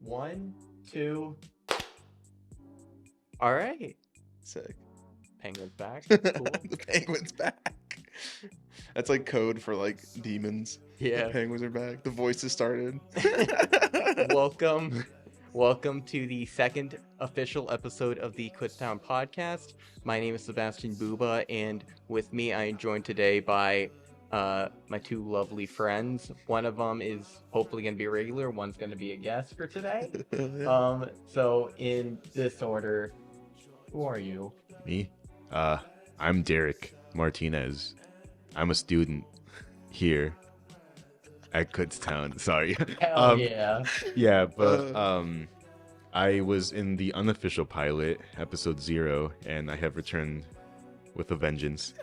1, 2. All right. Sick. Penguin's back. Cool. The penguin's back. That's like code for like demons. Yeah. The penguins are back. The voices started. Welcome to the second official episode of the Kutztown Podcast. My name is Sebastian Bubba, and with me I am joined today by my two lovely friends. One of them is hopefully going to be a regular, one's going to be a guest for today. Yeah. So in this order, who are you? Me? I'm Dereck Martinez. I'm a student here at Kutztown. Sorry. Hell yeah. Yeah, but I was in the unofficial pilot, episode 0, and I have returned with a vengeance.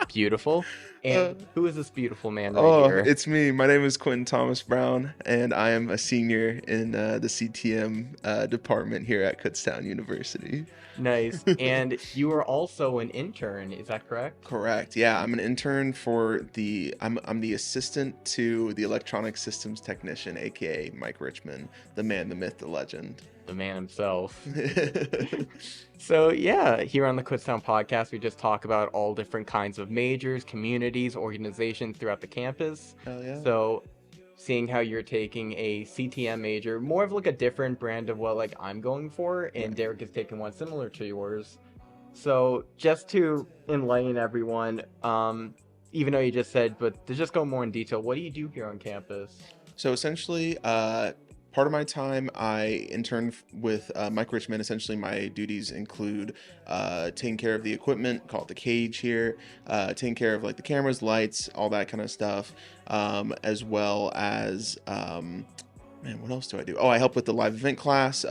Beautiful. And who is this beautiful man right here? It's me. My name is Quentin Thomas Brown, and I am a senior in the CTM department here at Kutztown University. Nice. And you are also an intern, is that correct? Correct. Yeah, I'm an intern for I'm the assistant to the electronic systems technician, aka Mike Richmond, the man, the myth, the legend. The man himself. So yeah, here on the Kutztown Podcast, we just talk about all different kinds of majors, communities, organizations throughout the campus. Hell yeah. So seeing how you're taking a CTM major, more of like a different brand of what like I'm going for, and Dereck is taking one similar to yours. So just to enlighten everyone, even though you just said, but to just go more in detail, what do you do here on campus? So essentially, part of my time, I intern with Mike Richmond. Essentially, my duties include taking care of the equipment, call it the cage here, taking care of like the cameras, lights, all that kind of stuff, as well as, what else do I do? Oh, I help with the live event class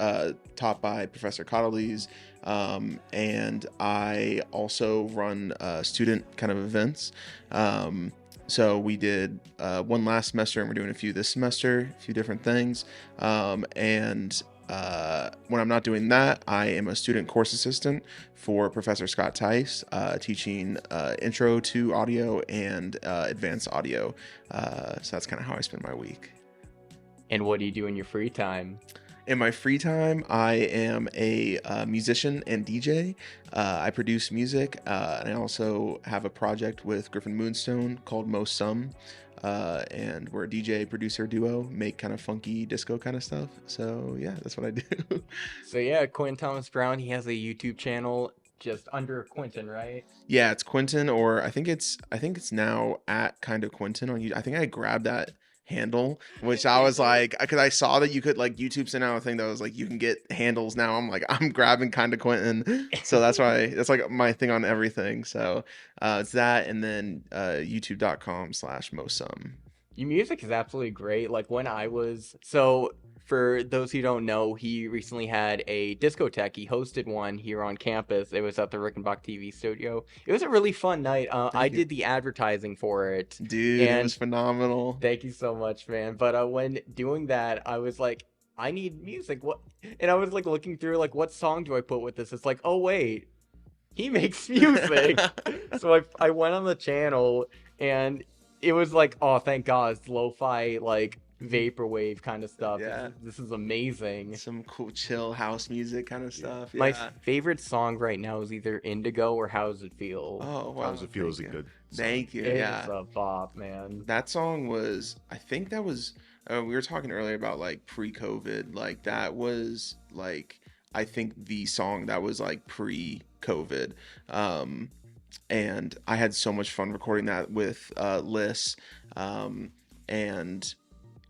taught by Professor Cotterleys, and I also run student kind of events. So we did one last semester, and we're doing a few this semester, a few different things. And when I'm not doing that, I am a student course assistant for Professor Scott Tice, teaching intro to audio and advanced audio. So that's kind of how I spend my week. And what do you do in your free time? In my free time, I am a musician and DJ. I produce music, and I also have a project with Griffin Moonstone called Most Some, and we're a DJ producer duo, make kind of funky disco kind of stuff. So yeah, that's what I do. So yeah, Quentin Thomas Brown, he has a YouTube channel just under Quentin, right? Yeah, it's Quentin, or I think it's now at kind of Quentin on YouTube. I think I grabbed that handle, which I was like, because I saw that you could like YouTube sent out a thing that was like you can get handles now. I'm like, I'm grabbing kind of Quentin, so that's like my thing on everything. So it's that, and then youtube.com/mosum. Your music is absolutely great. Like when for those who don't know, he recently had a discotheque. He hosted one here on campus. It was at the Rickenbach TV studio. It was a really fun night. I did the advertising for it. Dude, it was phenomenal. Thank you so much, man. But when doing that, I was like, I need music. What? And I was like looking through like, what song do I put with this? It's like, oh wait, he makes music. So I went on the channel, and it was like, oh, thank God, it's lo-fi like vaporwave kind of stuff. Yeah, this is amazing. Some cool chill house music kind of stuff. My favorite song right now is either Indigo or How Does It Feel. Oh wow, How Does It Feel is a good song. Thank you. It's a bop, man. That song was, I think that was, we were talking earlier about like pre-COVID, like that was like, I think the song that was like pre-COVID, and I had so much fun recording that with Liz, and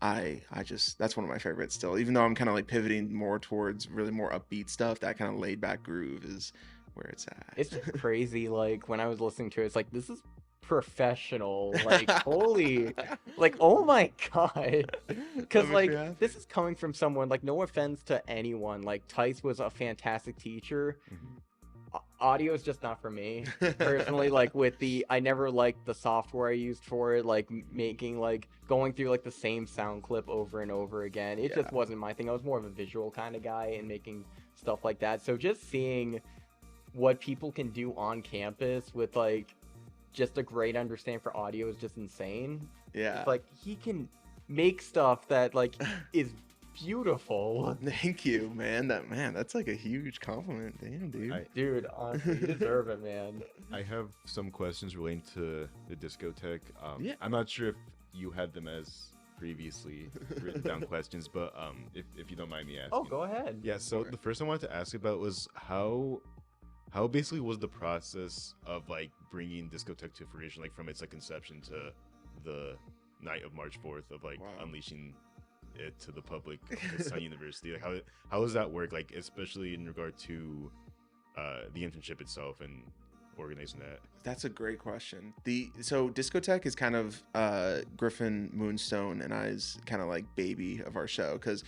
I just, that's one of my favorites still, even though I'm kind of like pivoting more towards really more upbeat stuff. That kind of laid back groove is where it's at. It's crazy. Like when I was listening to it, it's like, this is professional. Like holy, like oh my God, because like this is coming from someone, like no offense to anyone, like Tice was a fantastic teacher. Audio is just not for me personally. Like I never liked the software I used for it, like making like going through like the same sound clip over and over again. It just wasn't my thing. I was more of a visual kind of guy and making stuff like that. So just seeing what people can do on campus with like just a great understanding for audio is just insane. Yeah, it's like he can make stuff that like is beautiful. Thank you, man. That's like a huge compliment. Damn, dude. Dude, honestly, you deserve it, man. I have some questions relating to the Discotheque. Yeah. I'm not sure if you had them as previously written down questions, but if you don't mind me asking. Oh, go ahead. Yeah, so the first thing I wanted to ask about was how basically was the process of like bringing Discotheque to fruition, like from its like conception to the night of March 4th of like unleashing it to the public at Kutztown University. Like how does that work? Like especially in regard to the internship itself and organizing that. That's a great question. So Discotheque is kind of Griffin Moonstone and I's kind of like baby of our show, because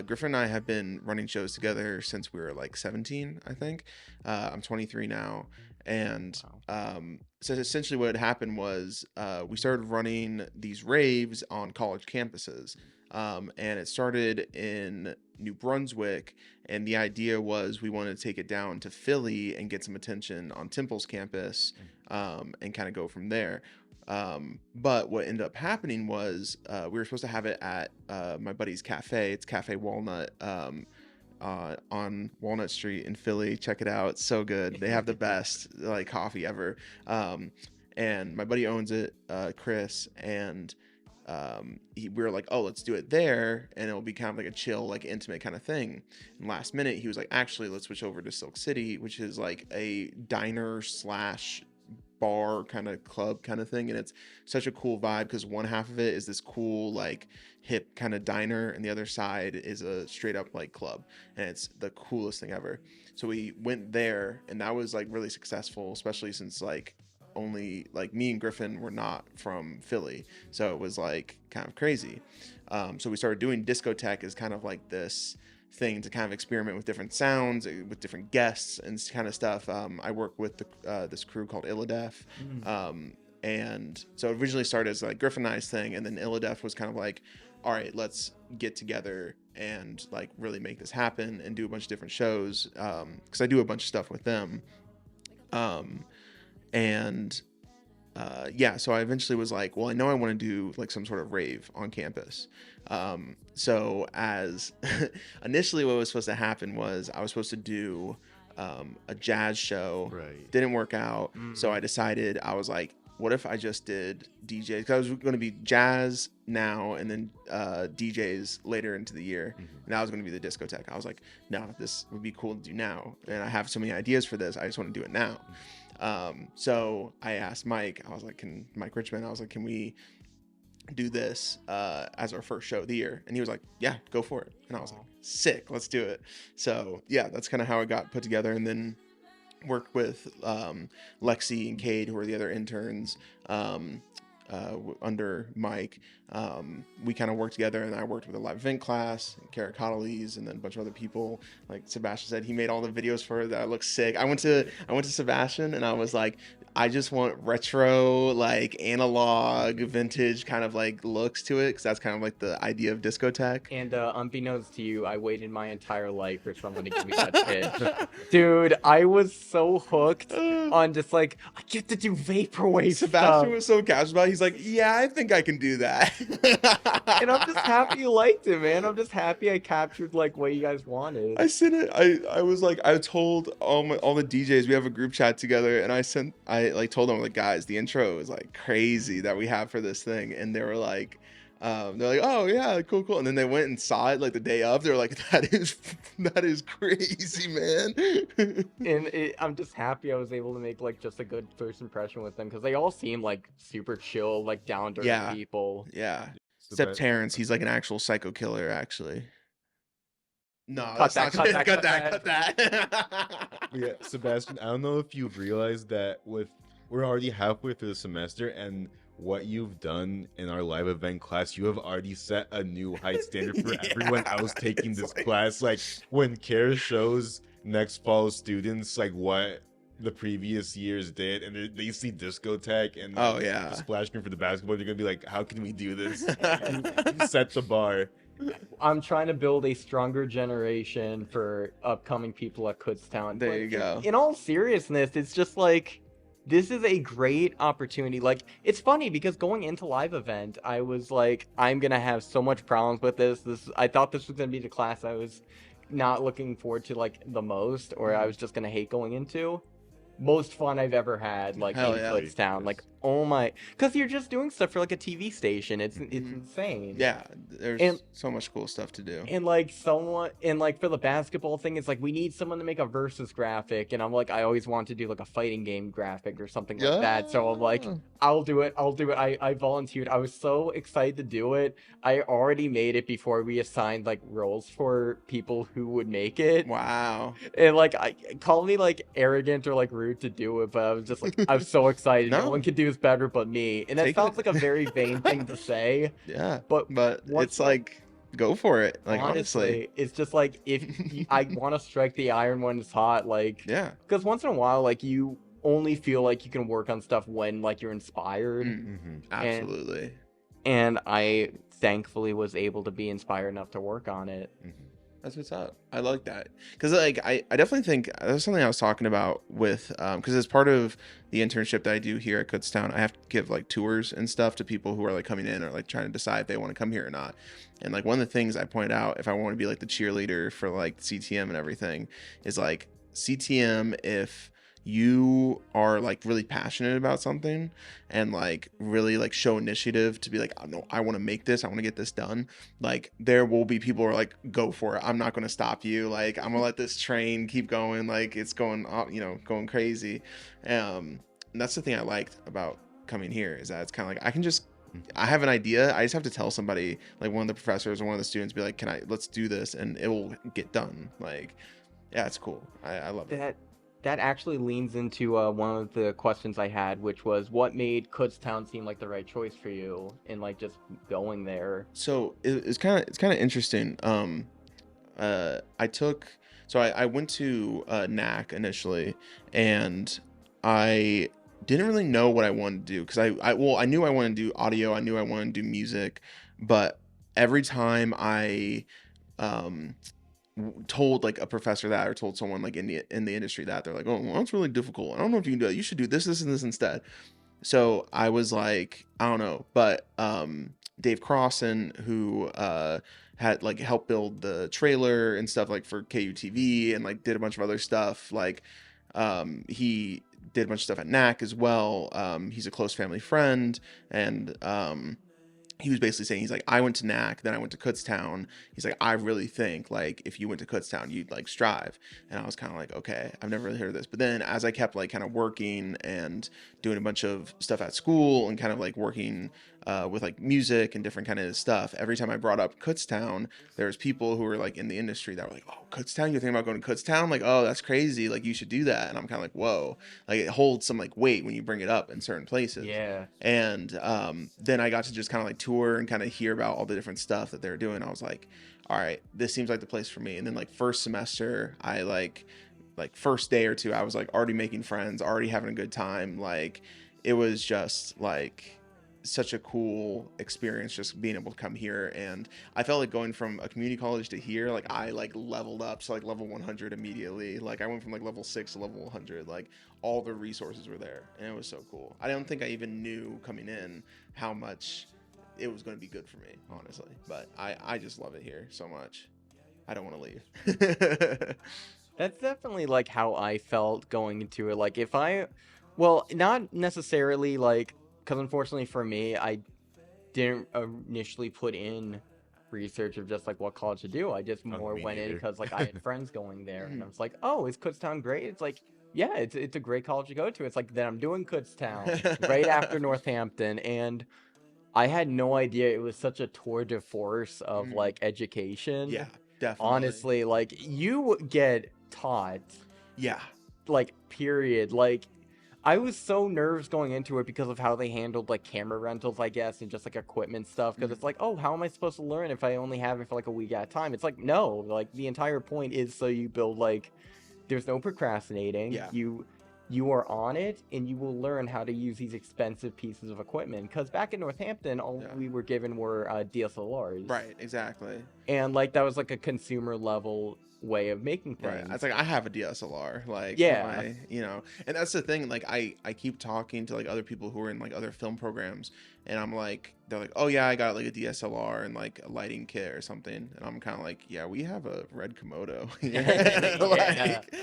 Griffin and I have been running shows together since we were like 17, I think. I'm 23 now, and so essentially what had happened was we started running these raves on college campuses. And it started in New Brunswick, and the idea was we wanted to take it down to Philly and get some attention on Temple's campus, and kind of go from there. But what ended up happening was we were supposed to have it at my buddy's cafe. It's Cafe Walnut on Walnut Street in Philly. Check it out. It's so good. They have the best like coffee ever. And my buddy owns it, Chris, and we were like, oh, let's do it there, and it'll be kind of like a chill, like intimate kind of thing. And last minute he was like, actually, let's switch over to Silk City, which is like a diner slash bar kind of club kind of thing. And it's such a cool vibe because one half of it is this cool like hip kind of diner, and the other side is a straight up like club, and it's the coolest thing ever. So we went there, and that was like really successful, especially since like only like me and Griffin were not from Philly, so it was like kind of crazy. So we started doing Discotheque as kind of like this thing to kind of experiment with different sounds, with different guests and kind of stuff. I work with this crew called Illidef, and so it originally started as like Griffin and I's thing, and then Illidef was kind of like, all right, let's get together and like really make this happen and do a bunch of different shows, because I do a bunch of stuff with them. So I eventually was like, well, I know I want to do like some sort of rave on campus. So as initially what was supposed to happen was I was supposed to do a jazz show. Right. Didn't work out. So I decided, I was like, what if I just did DJs? Because I was going to be jazz now and then DJs later into the year. And that was going to be the Discotheque. I was like, no, this would be cool to do now. And I have so many ideas for this. I just want to do it now. So I asked Mike, I was like, Mike Richmond, I was like, can we do this as our first show of the year? And he was like, yeah, go for it. And I was like, sick, let's do it. So yeah, that's kind of how it got put together. And then worked with Lexi and Cade, who were the other interns under Mike. We kind of worked together, and I worked with a live event class, Kara Cottleys, and then a bunch of other people. Like Sebastian said, he made all the videos for her that look sick. I went to Sebastian, and I was like, I just want retro, like analog, vintage kind of like looks to it, because that's kind of like the idea of Discotheque. And unbeknownst to you, I waited my entire life for someone to give me that pitch. Dude, I was so hooked on just like, I get to do vaporwave Sebastian stuff. was so casual about it. He's like, yeah, I think I can do that. And I'm just happy you liked it, man. I'm just happy I captured like what you guys wanted. I sent it. I was like, I told all the DJs, we have a group chat together, and I told them, like, guys, the intro is like crazy that we have for this thing, and they were like, oh yeah, cool, and then they went and saw it like the day of. They're like, that is crazy, man. And I'm just happy I was able to make like just a good first impression with them, because they all seem like super chill, like down to earth people. Yeah. Except Terrence, he's like an actual psycho killer, actually. No, cut cut that. Yeah, Sebastian, I don't know if you've realized that we're already halfway through the semester, and what you've done in our live event class, you have already set a new height standard for everyone else taking this class. Like when Kara shows next fall students like what the previous years did, and they see Discotheque and the splash screen for the basketball, they're gonna be like, how can we do this? You set the bar. I'm trying to build a stronger generation for upcoming people at Kutztown. There you go. In all seriousness, it's just like, this is a great opportunity. Like, it's funny because going into live event, I was like, I'm gonna have so much problems with this. I thought this was gonna be the class I was not looking forward to like the most, or I was just gonna hate going into. Most fun I've ever had, like Hell in yeah. Kutztown. Like, oh my, because you're just doing stuff for like a TV station. It's insane. Yeah, there's so much cool stuff to do. And like for the basketball thing, it's like we need someone to make a versus graphic, and I'm like, I always want to do like a fighting game graphic or something like that. So I'm like, I'll do it. I volunteered. I was so excited to do it. I already made it before we assigned like roles for people who would make it. Wow. And like, call me like arrogant or like rude to do it, but I was just like, I was so excited. No one could do this better but me. And that sounds like a very vain thing to say. Yeah. But it's like, go for it. Like, honestly. It's just like, if I want to strike the iron when it's hot, like, yeah. Because once in a while, like, you only feel like you can work on stuff when like you're inspired. Absolutely. And I thankfully was able to be inspired enough to work on it. That's what's up. I like that. Because, like, I definitely think that's something I was talking about with, because as part of the internship that I do here at Kutztown, I have to give, like, tours and stuff to people who are, like, coming in or, like, trying to decide if they want to come here or not. And, like, one of the things I point out, if I want to be, like, the cheerleader for, like, CTM and everything, is, like, CTM, if you are like really passionate about something and like really like show initiative to be like, oh, no, I want to make this, I want to get this done, like there will be people who are like, go for it, I'm not going to stop you, like I'm gonna let this train keep going, like it's going, you know, going crazy. And that's the thing I liked about coming here, is that it's kind of like I have an idea, I just have to tell somebody, like one of the professors or one of the students, be like, let's do this, and it will get done. Like, yeah, it's cool. I love it. That actually leans into one of the questions I had, which was, what made Kutztown seem like the right choice for you, and like just going there? So it's kind of interesting. I went to NAC initially, and I didn't really know what I wanted to do, because I knew I wanted to do audio, I knew I wanted to do music, but every time I told like a professor that, or told someone like in the industry that, they're like, oh, well, that's really difficult, I don't know if you can do it, you should do this and this instead. So I was like, I don't know. But Dave Crossan, who had like helped build the trailer and stuff like for KUTV, and like did a bunch of other stuff, like he did a bunch of stuff at NAC as well. He's a close family friend, and he was basically saying, he's like, I went to NAC, then I went to Kutztown. He's like, I really think like if you went to Kutztown, you'd like strive. And I was kind of like, okay, I've never really heard of this. But then as I kept like kind of working and doing a bunch of stuff at school, and kind of like working with like music and different kind of stuff, every time I brought up Kutztown, there was people who were like in the industry that were like, oh, Kutztown, you're thinking about going to Kutztown? I'm like, oh, that's crazy, like you should do that. And I'm kind of like, whoa, like it holds some like weight when you bring it up in certain places. Yeah. And then I got to just kind of like tour and kind of hear about all the different stuff that they're doing. I was like, all right, this seems like the place for me. And then like first semester, I like first day or two, I was like already making friends, already having a good time. Like it was just like such a cool experience just being able to come here. And I felt like going from a community college to here, like I like leveled up to like level 100 immediately. Like I went from like level 6 to level 100. Like all the resources were there, and it was so cool. I don't think I even knew coming in how much it was going to be good for me, honestly. But I just love it here so much. I don't want to leave. That's definitely like how I felt going into it. Like not necessarily like, because unfortunately for me, I didn't initially put in research of just like what college to do. I just more went in because like I had friends going there, and I was like, oh, is Kutztown great? It's like, yeah, it's a great college to go to. It's like, then I'm doing Kutztown right after Northampton, and I had no idea it was such a tour de force of like education. Yeah, definitely. Honestly, like you get taught. Yeah. Like period. Like I was so nervous going into it because of how they handled like camera rentals, I guess, and just like equipment stuff. Because it's like, oh, how am I supposed to learn if I only have it for like a week at a time? It's like, no, like the entire point is so you build like, there's no procrastinating. Yeah. You are on it, and you will learn how to use these expensive pieces of equipment. Because back in Northampton, all we were given were DSLRs. Right, exactly. And like that was like a consumer level way of making things. Right. It's like I have a DSLR, like and that's the thing. Like I keep talking to like other people who are in like other film programs, and I'm like, they're like, oh yeah, I got like a DSLR and like a lighting kit or something, and I'm kind of like, yeah, we have a red Komodo.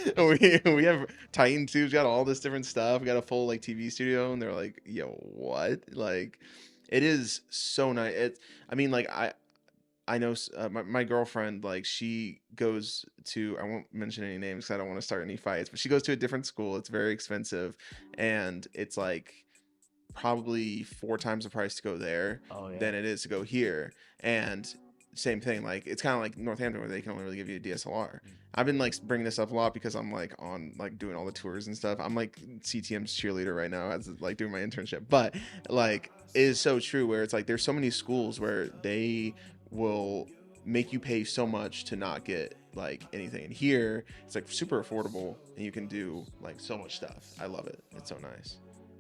Like we have Titan 2's got all this different stuff. We got a full like TV studio, and they're like, yo, what? Like, it is so nice. I mean, like I know my girlfriend, like she goes to, I won't mention any names because I don't want to start any fights, but she goes to a different school. It's very expensive, and it's like probably 4 times the price to go there than it is to go here. And same thing, like it's kind of like Northampton where they can only really give you a DSLR. I've been like bringing this up a lot because I'm like on like doing all the tours and stuff. I'm like CTM's cheerleader right now as like doing my internship, but like it is so true where it's like there's so many schools where they will make you pay so much to not get like anything, and here it's like super affordable and you can do like so much stuff. I love it. It's so nice.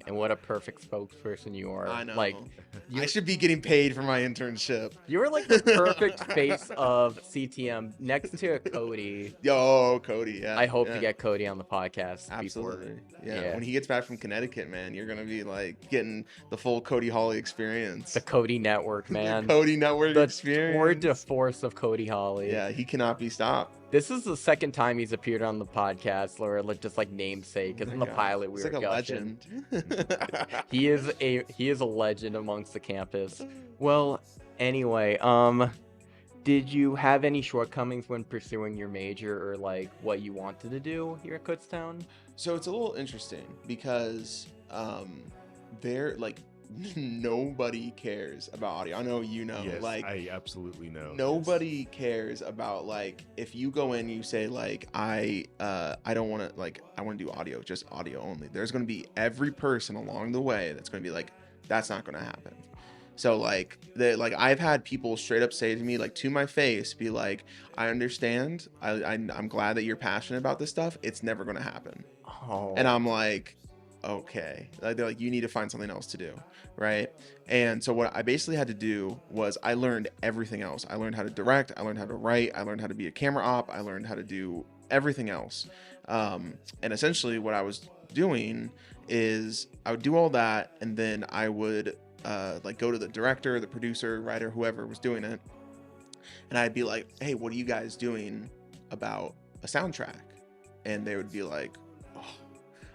And what a perfect spokesperson you are. I know. Like, I should be getting paid for my internship. You're like the perfect face of CTM next to Cody. Yo, Cody, yeah. I hope to get Cody on the podcast. Absolutely. Yeah. When he gets back from Connecticut, man, you're going to be like getting the full Cody Hawley experience. The Cody Network, man. The Cody Network experience. The tour de force of Cody Hawley. Yeah, he cannot be stopped. This is the second time he's appeared on the podcast, or like just like namesake. Because in the pilot we were like a gushing. legend. He is a legend amongst the campus. Well, anyway, did you have any shortcomings when pursuing your major, or like what you wanted to do here at Kutztown? So it's a little interesting because they're like nobody cares about audio. I know you know. Yes, like I absolutely know. Nobody cares about like if you go in, you say like I don't want to like I want to do audio, just audio only. There's going to be every person along the way that's going to be like that's not going to happen. So like I've had people straight up say to me like to my face, be like, I understand. I'm glad that you're passionate about this stuff. It's never going to happen. Oh. And I'm like, okay. Like, they're like, you need to find something else to do, right? And so what I basically had to do was I learned everything else. I learned how to direct. I learned how to write. I learned how to be a camera op. I learned how to do everything else. And essentially what I was doing is I would do all that, and then I would like go to the director, the producer, writer, whoever was doing it, and I'd be like, hey, what are you guys doing about a soundtrack? And they would be like, oh,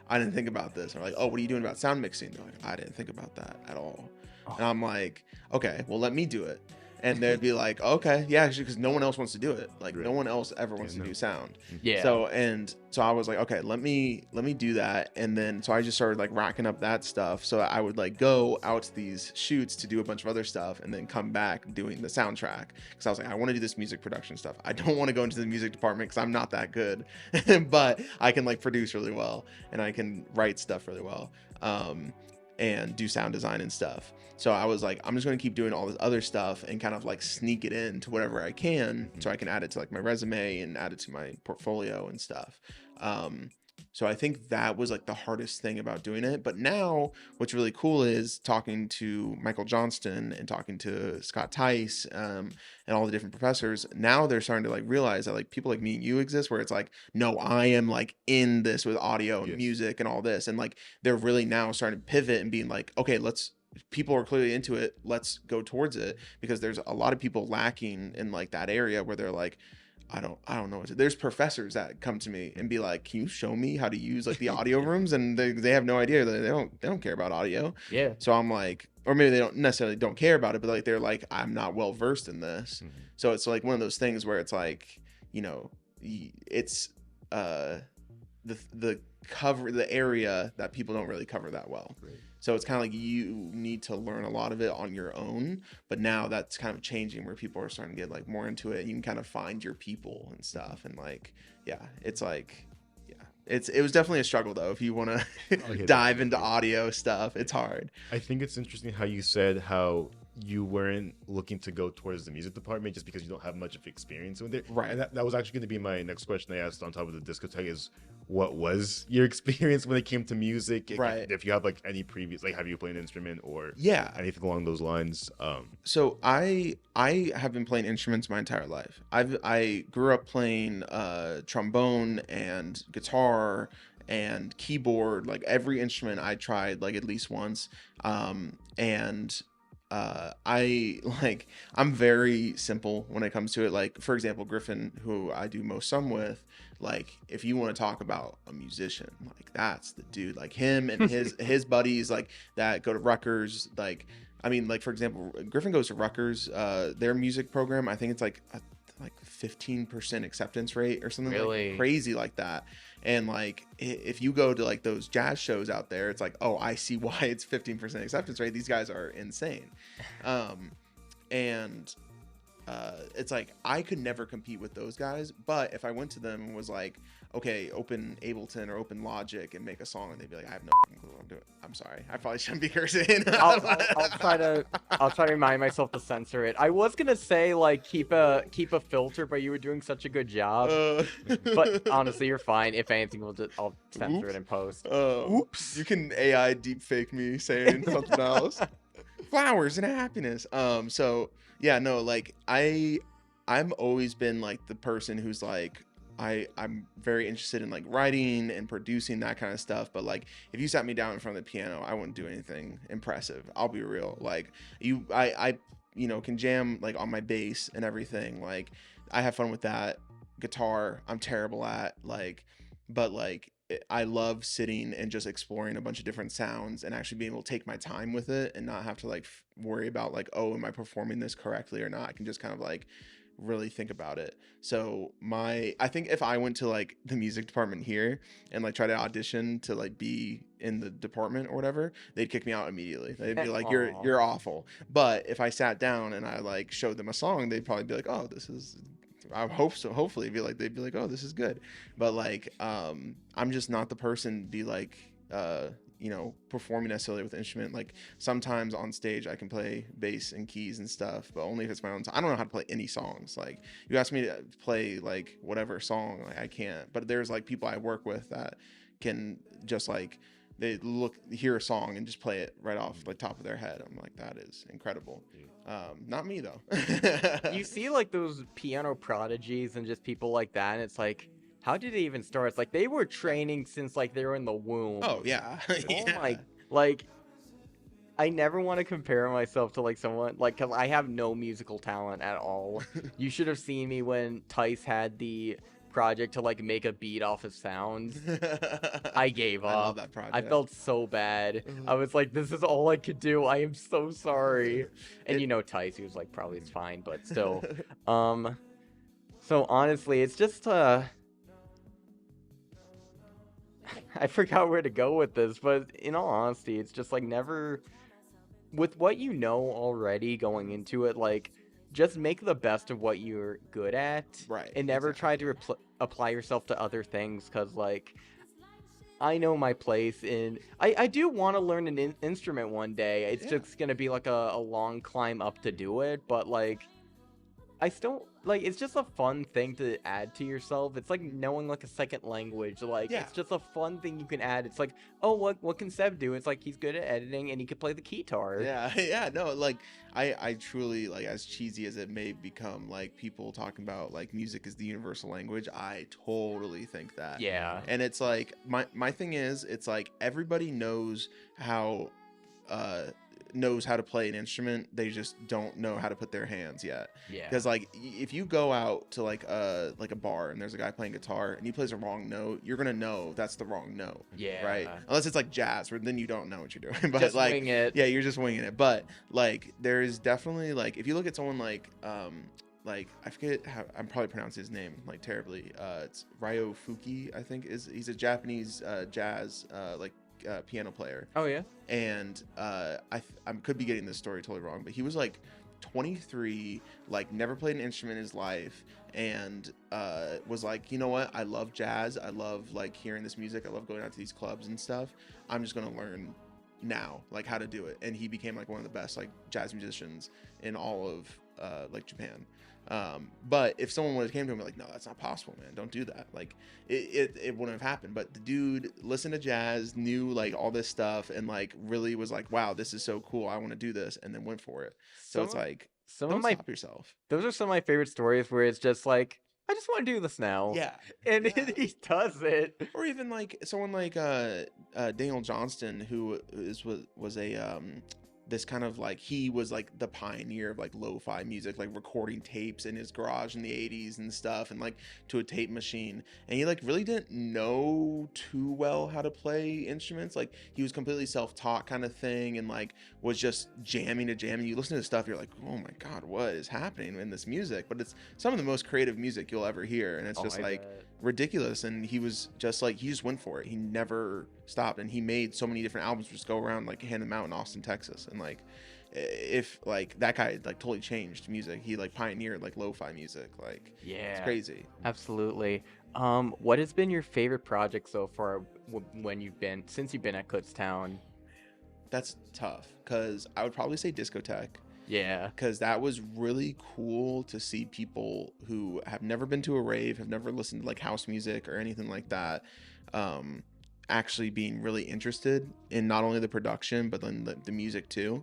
I didn't think about this. Or like, oh, what are you doing about sound mixing? They're like, I didn't think about that at all. Oh. And I'm like, okay, well, let me do it. And they'd be like, okay, yeah, because no one else wants to do it. Like, no one else ever wants to do sound. Yeah. So I was like, okay, let me do that. And then so I just started like racking up that stuff. So I would like go out to these shoots to do a bunch of other stuff, and then come back doing the soundtrack. Because I was like, I want to do this music production stuff. I don't want to go into the music department because I'm not that good, but I can like produce really well, and I can write stuff really well, and do sound design and stuff. So I was like, I'm just going to keep doing all this other stuff and kind of like sneak it into whatever I can, so I can add it to like my resume and add it to my portfolio and stuff. So I think that was like the hardest thing about doing it. But now what's really cool is talking to Michael Johnston and talking to Scott Tice, and all the different professors. Now they're starting to like realize that like people like me and you exist, where it's like, no, I am like in this with audio and music and all this. And like, they're really now starting to pivot and being like, okay, people are clearly into it. Let's go towards it, because there's a lot of people lacking in like that area where they're like, I don't know. There's professors that come to me and be like, can you show me how to use like the audio rooms? And they have no idea. They don't care about audio. Yeah. So I'm like, or maybe they don't necessarily don't care about it, but like, they're like, I'm not well versed in this. Mm-hmm. So it's like one of those things where it's like, you know, it's the cover, the area that people don't really cover that well. Right. So it's kind of like you need to learn a lot of it on your own, but now that's kind of changing where people are starting to get like more into it, and you can kind of find your people and stuff. And like, yeah, it's like, yeah, it was definitely a struggle though. If you want to dive into audio stuff, it's hard. I think it's interesting how you said how you weren't looking to go towards the music department just because you don't have much of experience with it. Right. And that was actually going to be my next question I asked on top of the discotheque is, what was your experience when it came to music? Right. If you have like any previous, like, have you played an instrument or anything along those lines? So I have been playing instruments my entire life. I grew up playing trombone and guitar and keyboard, like every instrument I tried like at least once. And I'm very simple when it comes to it. Like, for example, Griffin, who I do most some with, like, if you want to talk about a musician, like, that's the dude. Like, him and his buddies, like, that go to Rutgers. Like, I mean, like, for example, Griffin goes to Rutgers, their music program, I think it's like 15% acceptance rate or something like crazy like that. And like, if you go to like those jazz shows out there, it's like, oh, I see why it's 15% acceptance rate. These guys are insane. And it's like, I could never compete with those guys. But if I went to them and was like, okay, open Ableton or open Logic and make a song, and they'd be like, I have no clue what I'm doing. I'm sorry. I probably shouldn't be cursing. I'll try to remind myself to censor it. I was gonna say like keep a filter, but you were doing such a good job. But honestly, you're fine. If anything, I'll censor it in post. Oops. You can AI deep fake me saying something else. Flowers and happiness. So yeah, no, like I'm always been like the person who's like, I'm very interested in like writing and producing, that kind of stuff. But like, if you sat me down in front of the piano, I wouldn't do anything impressive. I'll be real. Like I can jam like on my bass and everything. Like, I have fun with that. Guitar, I'm terrible at, like, but like, I love sitting and just exploring a bunch of different sounds and actually being able to take my time with it and not have to like worry about like, oh, am I performing this correctly or not? I can just kind of like really think about it. So I think if I went to like the music department here and like try to audition to like be in the department or whatever, they'd kick me out immediately. They'd be like, you're awful. But if I sat down and I like showed them a song, they'd probably be like, oh, this is, I hope so. Hopefully they'd be like, oh, this is good. But like, I'm just not the person to be like, performing necessarily with an instrument. Like, sometimes on stage I can play bass and keys and stuff, but only if it's my own I don't know how to play any songs. Like, you ask me to play like whatever song, like, I can't. But there's like people I work with that can just like, they hear a song and just play it right off like top of their head. I'm like, that is incredible. Not me though. You see like those piano prodigies and just people like that, and it's like, how did they even start? It's like they were training since like they were in the womb. Oh yeah. Oh my, like, I never want to compare myself to like someone, like, cause I have no musical talent at all. You should have seen me when Tice had the project to like make a beat off of sounds. I gave up. I love that project. I felt so bad. I was like, this is all I could do. I am so sorry. And Tice, he was like, probably it's fine, but still. So honestly, it's just I forgot where to go with this, but in all honesty, it's just like, never, with what you know already going into it, like, just make the best of what you're good at, right? And never try to apply yourself to other things, because like, I know my place in. I do want to learn an instrument one day. It's just gonna be like a long climb up to do it, but like, I still like, it's just a fun thing to add to yourself. It's like knowing like a second language. Like, it's just a fun thing you can add. It's like, oh, what can Seb do? It's like, he's good at editing and he can play the guitar. Yeah, no, like, I truly, like, as cheesy as it may become, like, people talking about like music is the universal language, I totally think that. Yeah. And it's like, my thing is, it's like, everybody knows how to play an instrument, they just don't know how to put their hands yet. Yeah. Because like, if you go out to like a bar and there's a guy playing guitar and he plays a wrong note, you're gonna know that's the wrong note. Yeah. Right. Unless it's like jazz, where then you don't know what you're doing. But just like, wing it. Yeah, you're just winging it. But like, there is definitely like, if you look at someone like I forget how I'm probably pronouncing his name like terribly. It's Ryo Fuki, I think he's a Japanese jazz piano player. Oh yeah. And I could be getting this story totally wrong, but he was like 23, like never played an instrument in his life, and was like, you know what, I love jazz, I love like hearing this music, I love going out to these clubs and stuff, I'm just gonna learn now, like how to do it, and he became like one of the best like jazz musicians in all of like Japan. But if someone would have came to him like, no, that's not possible, man, don't do that, like it wouldn't have happened. But the dude listened to jazz, knew like all this stuff, and like really was like, wow, this is so cool, I want to do this, and then went for it. So it's like, don't stop yourself. Those are some of my favorite stories where it's just like, I just want to do this now. Yeah. And he does it. Or even like someone like Daniel Johnston, who was a this kind of like, he was like the pioneer of like lo-fi music, like recording tapes in his garage in the 80s and stuff, and like to a tape machine, and he like really didn't know too well how to play instruments. Like he was completely self-taught kind of thing, and like was just jamming. You listen to the stuff, you're like, oh my god, what is happening in this music? But it's some of the most creative music you'll ever hear, and it's just ridiculous. And he was just like, he just went for it, he never stopped, and he made so many different albums, just go around like hand them out in Austin, Texas. And like, if like that guy like totally changed music, he like pioneered like lo-fi music, like it's crazy. Absolutely. What has been your favorite project so far since you've been at Kutztown? That's tough, because I would probably say Discotheque. Yeah, because that was really cool to see people who have never been to a rave, have never listened to like house music or anything like that, actually being really interested in not only the production but then the music too.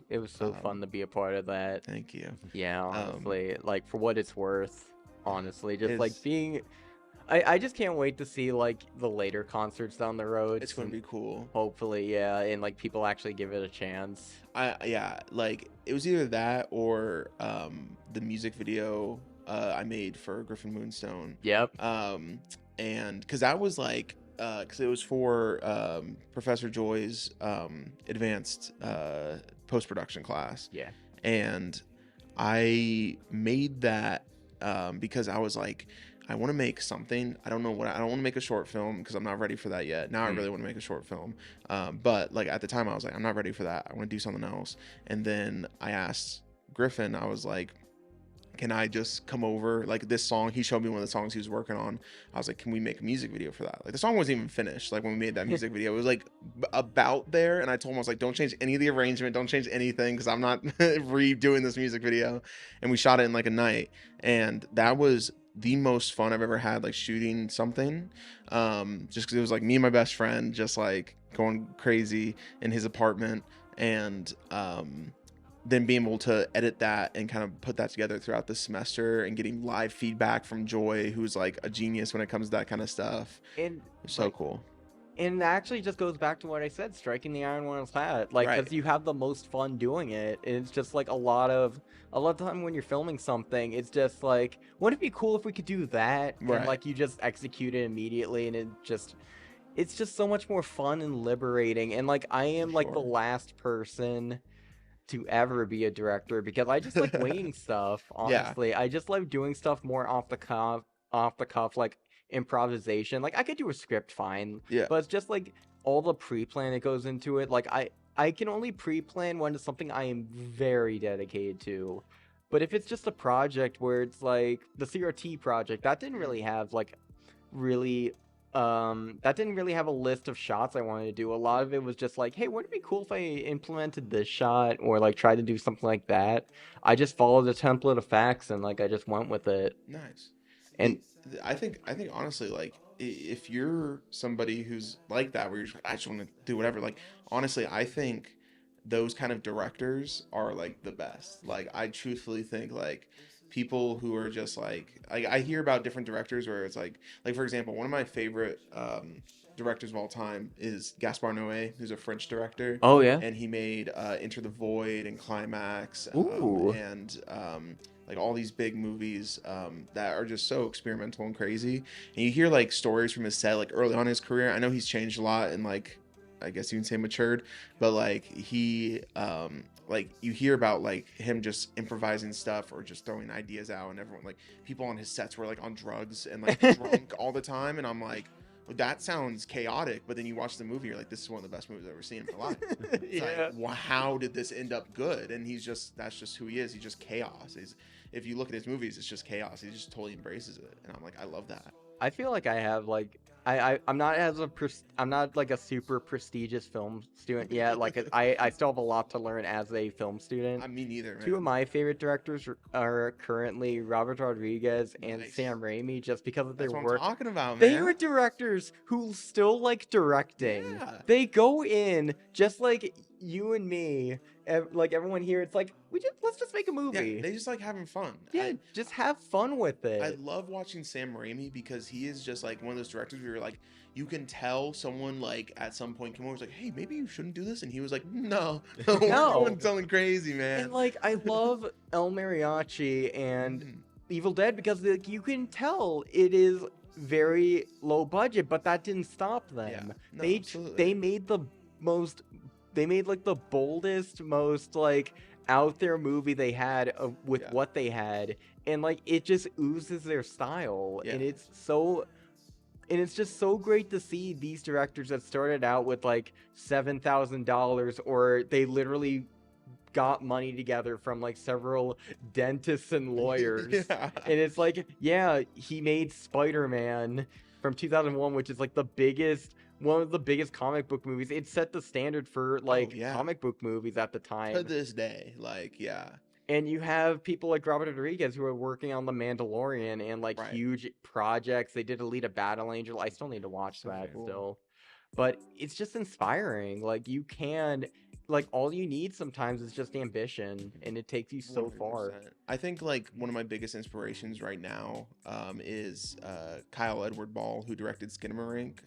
It was so fun to be a part of that. Thank you. Yeah, honestly, like for what it's worth, honestly, just like being, I just can't wait to see like the later concerts down the road. It's going to be cool. Hopefully, yeah, and like people actually give it a chance. Like it was either that or the music video I made for Griffin Moonstone. Yep. And because that was like, because it was for Professor Joy's advanced post-production class. Yeah. And I made that because I was like, I want to make something. I don't want to make a short film because I'm not ready for that yet. Now I really want to make a short film. But like at the time I was like, I'm not ready for that. I want to do something else. And then I asked Griffin, I was like, can I just come over? Like this song, he showed me one of the songs he was working on. I was like, can we make a music video for that? Like the song wasn't even finished. Like when we made that music video, it was like about there. And I told him, I was like, don't change any of the arrangement. Don't change anything, because I'm not redoing this music video. And we shot it in like a night. And that was the most fun I've ever had, like shooting something. Just because it was like me and my best friend just like going crazy in his apartment. And then being able to edit that and kind of put that together throughout the semester, and getting live feedback from Joy, who's like a genius when it comes to that kind of stuff. And it's so cool. And it actually just goes back to what I said, striking the iron when it's hot. Like, because you have the most fun doing it. And it's just like a lot of time when you're filming something, it's just like, wouldn't it be cool if we could do that? Right. And like you just execute it immediately, and it's just so much more fun and liberating. And like I am like the last person to ever be a director, because I just like winging stuff, honestly. I just like doing stuff more off the cuff, like improvisation. Like I could do a script fine, but it's just like all the pre-plan that goes into it. Like I can only pre-plan when it's something I am very dedicated to. But if it's just a project where it's like the CRT project, that didn't really have like that didn't really have a list of shots I wanted to do. A lot of it was just like, hey, wouldn't it be cool if I implemented this shot, or like tried to do something like that? I just followed the template of facts and like I just went with it. Nice. And I think honestly, like if you're somebody who's like that, where you're just like, I just want to do whatever, like honestly, I think those kind of directors are like the best. Like I truthfully think like people who are just like I hear about different directors where it's like for example, one of my favorite directors of all time is Gaspar Noé, who's a French director. Oh yeah. And he made Enter the Void and Climax, and like all these big movies that are just so experimental and crazy. And you hear like stories from his set like early on in his career. I know he's changed a lot and like I guess you can say matured, but like he like you hear about like him just improvising stuff or just throwing ideas out, and everyone like people on his sets were like on drugs and like drunk all the time, and I'm like, well, that sounds chaotic, but then you watch the movie, you're like, this is one of the best movies I've ever seen in my life. It's like, well, how did this end up good? And that's just who he is. He's just chaos. If you look at his movies, it's just chaos. He just totally embraces it, and I'm like, I love that. I feel like I have like I'm not I'm not like a super prestigious film student yet. Like I still have a lot to learn as a film student. I mean, neither. Two of my favorite directors are currently Robert Rodriguez and Nice. Sam Raimi, just because of their That's what work. I'm talking about, They man. are directors who still like directing. Yeah. They go in just like you and me, like everyone here. It's like let's just make a movie. Yeah, they just like having fun. Yeah, just have fun with it. I love watching Sam Raimi because he is just like one of those directors where you're like, you can tell someone like at some point came over was like, hey, maybe you shouldn't do this, and he was like, no, No. we're doing something crazy, man. And like I love El Mariachi and Evil Dead because like you can tell it is very low budget, but that didn't stop them. Yeah, no, absolutely. They made like the boldest, most like out there movie they had with what they had, and like it just oozes their style, and it's just so great to see these directors that started out with like $7,000, or they literally got money together from like several dentists and lawyers. And it's like, yeah, he made Spider-Man from 2001, which is like one of the biggest comic book movies. It set the standard for like comic book movies at the time. To this day, like, yeah. And you have people like Robert Rodriguez who are working on The Mandalorian and like huge projects. They did Alita Battle Angel. I still need to watch that still. But it's just inspiring. Like you can, like all you need sometimes is just ambition, and it takes you so 100%. Far. I think like one of my biggest inspirations right now is Kyle Edward Ball, who directed Skinamarink.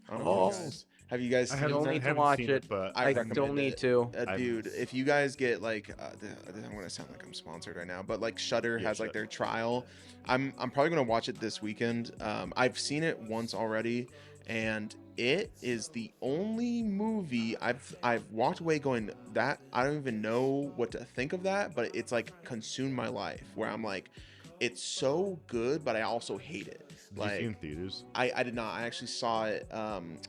Have you guys I still need to watch it, but I still need to. Dude, if you guys get like, I'm gonna sound like I'm sponsored right now, but like Shudder has like their trial. I'm probably gonna watch it this weekend. I've seen it once already, and it is the only movie I've walked away going that I don't even know what to think of that, but it's like consumed my life. Where I'm like, it's so good, but I also hate it. Did you see it in theaters? I did not. I actually saw it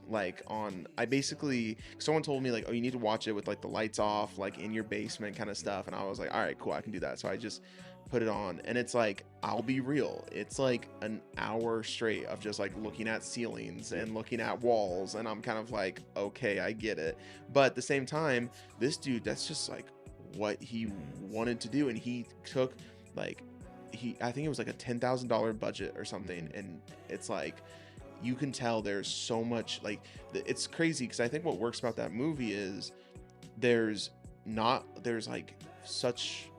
like on. I basically someone told me like, oh, you need to watch it with like the lights off, like in your basement kind of stuff, and I was like, all right, cool, I can do that. So I just put it on, and it's like, I'll be real, it's like an hour straight of just like looking at ceilings and looking at walls, and I'm kind of like, okay, I get it. But at the same time, this dude, that's just like what he wanted to do, and he took like I think it was like a $10,000 budget or something, and it's like you can tell there's so much like it's crazy because I think what works about that movie is there's like such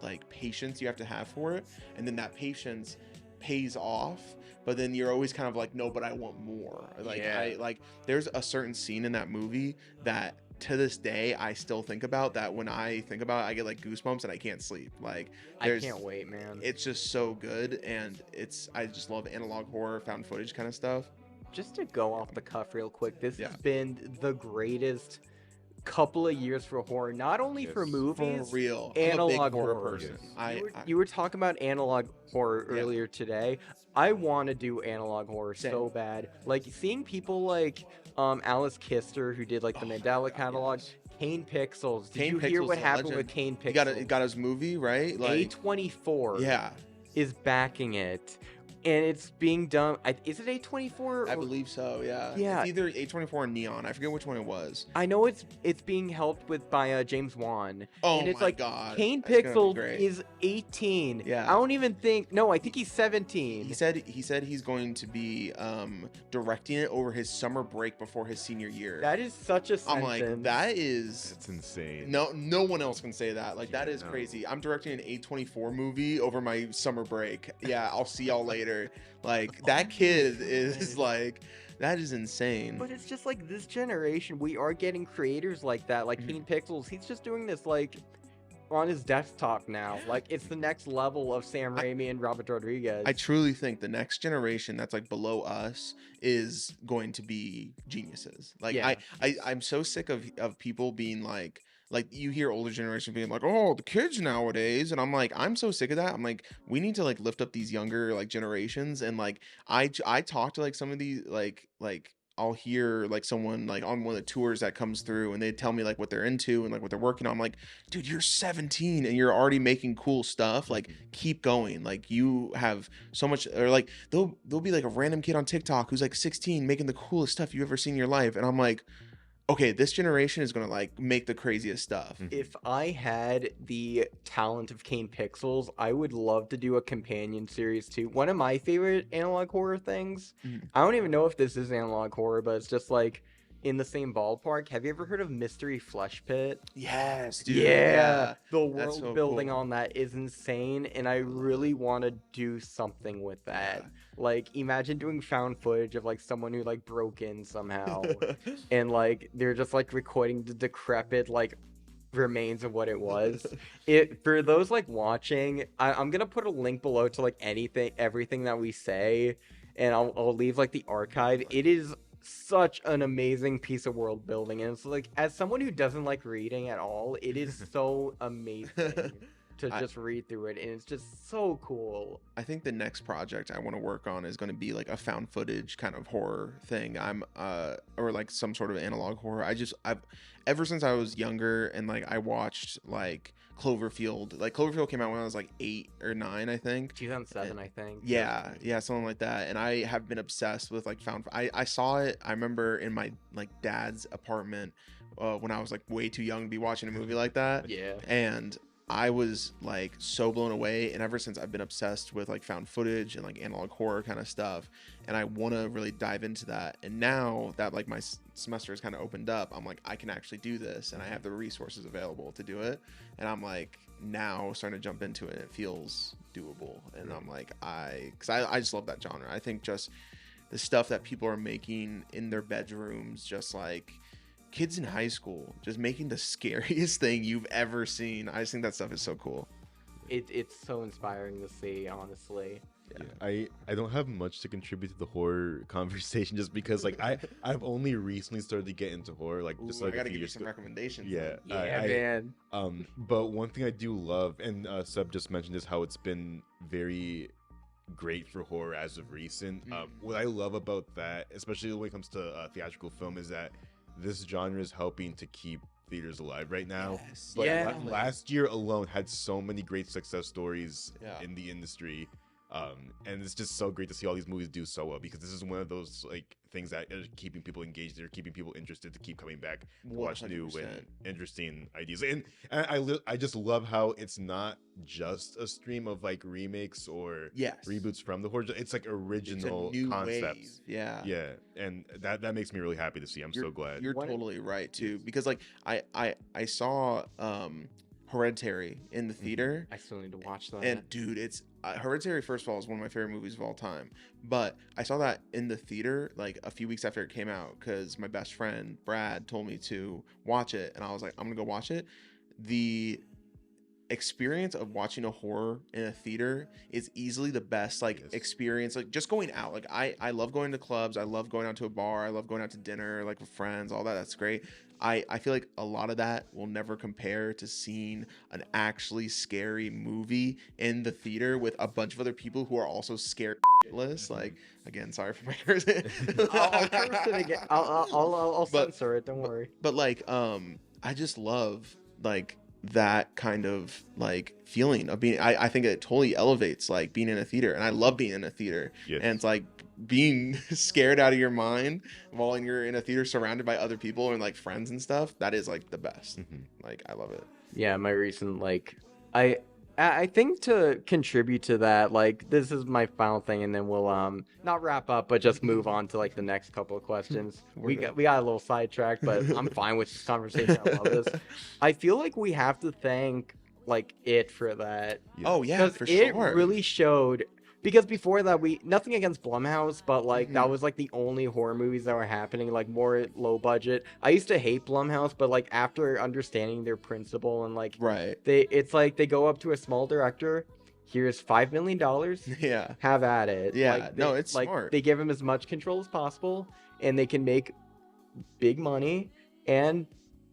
like patience you have to have for it, and then that patience pays off, but then you're always kind of like, no, but I want more. Like there's a certain scene in that movie that to this day I still think about, that when I think about it I get like goosebumps and I can't sleep. Like I can't wait, man. It's just so good, and I just love analog horror, found footage kind of stuff. Just to go off the cuff real quick, this has been the greatest couple of years for horror, not only for movies, for real. Analog horror person. You were talking about analog horror earlier today. I want to do analog horror so bad. Like seeing people like Alice Kister, who did like the Mandela catalog. Kane Pixels. Did you hear what happened with Kane Pixels? He got his movie, right? Like, A24 is backing it. And it's being done. Is it A24? I believe so. Yeah. Yeah. It's either A24 or Neon. I forget which one it was. I know it's being helped with by James Wan. Oh and it's my like, god. Kane Pixel is 18. Yeah. I don't even think. No, I think he's 17. He said he's going to be directing it over his summer break before his senior year. That is such a sentence. I'm like, It's insane. No one else can say that. Like that is crazy. I'm directing an A24 movie over my summer break. Yeah, I'll see y'all later. Like that kid is like, that is insane. But it's just like this generation, we are getting creators like that, like Kane Pixels. He's just doing this like on his desktop now. Like it's the next level of Sam Raimi and Robert Rodriguez. I truly think the next generation that's like below us is going to be geniuses. Like I'm so sick of people being like you hear older generation being like, oh, the kids nowadays, and I'm like, I'm so sick of that. I'm like, we need to like lift up these younger like generations, and like I talk to like some of these like I'll hear like someone like on one of the tours that comes through and they tell me like what they're into and like what they're working on. I'm like, dude, you're 17 and you're already making cool stuff. Like, keep going. Like, you have so much. Or like there'll be like a random kid on TikTok who's like 16 making the coolest stuff you've ever seen in your life. And I'm like, okay, this generation is gonna like make the craziest stuff. If I had the talent of Kane Pixels, I would love to do a companion series too. One of my favorite analog horror things, I don't even know if this is analog horror, but it's just like in the same ballpark. Have you ever heard of Mystery Flesh Pit? Yes, dude. Yeah. The That's world so building cool. on that is insane, and I really want to do something with that. Yeah. Like, imagine doing found footage of like someone who like broke in somehow, and like they're just like recording the decrepit like remains of what it was. It for those like watching, I'm gonna put a link below to like everything that we say, and I'll leave like the archive. It is such an amazing piece of world building, and it's like, as someone who doesn't like reading at all, it is so amazing to just read through it, and it's just so cool. I think the next project I want to work on is going to be like a found footage kind of horror thing. Or like some sort of analog horror. I've ever since I was younger and like I watched like Cloverfield. Like, Cloverfield came out when I was like 8 or 9, I think. 2007, I think. Yeah, something like that. And I have been obsessed with like I saw it, I remember, in my like dad's apartment when I was like way too young to be watching a movie like that. Yeah. And I was like so blown away, and ever since I've been obsessed with like found footage and like analog horror kind of stuff, and I want to really dive into that. And now that like my semester is kind of opened up, I'm like, I can actually do this, and I have the resources available to do it, and I'm like now starting to jump into it, and it feels doable. And I'm like, I just love that genre. I think just the stuff that people are making in their bedrooms, just like kids in high school, just making the scariest thing you've ever seen. I just think that stuff is so cool. It's so inspiring to see, honestly. Yeah. I don't have much to contribute to the horror conversation, just because like I've only recently started to get into horror, like just like I gotta a few give you years some ago. recommendations. Yeah, Man. But one thing I do love, and Seb just mentioned, is how it's been very great for horror as of recent. What I love about that, especially when it comes to theatrical film, is that this genre is helping to keep theaters alive right now. Yes. But Yeah. last year alone had so many great success stories in the industry. And it's just so great to see all these movies do so well, because this is one of those like things that are keeping people engaged, they're keeping people interested to keep coming back to watch new 100%. and interesting ideas. And I just love how it's not just a stream of like remakes or reboots from the horror. It's like original concepts. Wave. Yeah, and that makes me really happy to see. I'm so glad. You're totally right too, because like I saw Hereditary in the theater. I still need to watch that. And dude, it's Hereditary, first of all, is one of my favorite movies of all time. But I saw that in the theater like a few weeks after it came out, because my best friend Brad told me to watch it, and I was like, I'm gonna go watch it. The experience of watching a horror in a theater is easily the best experience. Like, just going out, like I love going to clubs, I love going out to a bar, I love going out to dinner like with friends, all that. That's great. I feel like a lot of that will never compare to seeing an actually scary movie in the theater with a bunch of other people who are also scared shitless. Like, again, sorry for my cursing. I'll curse it again. I'll censor it, don't worry. But like I just love like that kind of like feeling of being, I think it totally elevates like being in a theater, and I love being in a theater. And it's like being scared out of your mind while you're in a theater surrounded by other people and like friends and stuff. That is like the best. Like, I love it. Yeah, my recent like I think to contribute to that, like, this is my final thing, and then we'll not wrap up, but just move on to like the next couple of questions. We got a little sidetracked, but I'm fine with this conversation. I love this. I feel like we have to thank like it for that. Oh yeah, for it sure. really showed. Because before that, nothing against Blumhouse, but like that was like the only horror movies that were happening, like more low budget. I used to hate Blumhouse, but like after understanding their principle and like it's like they go up to a small director, here's $5 million, have at it. It's like smart. They give him as much control as possible, and they can make big money, and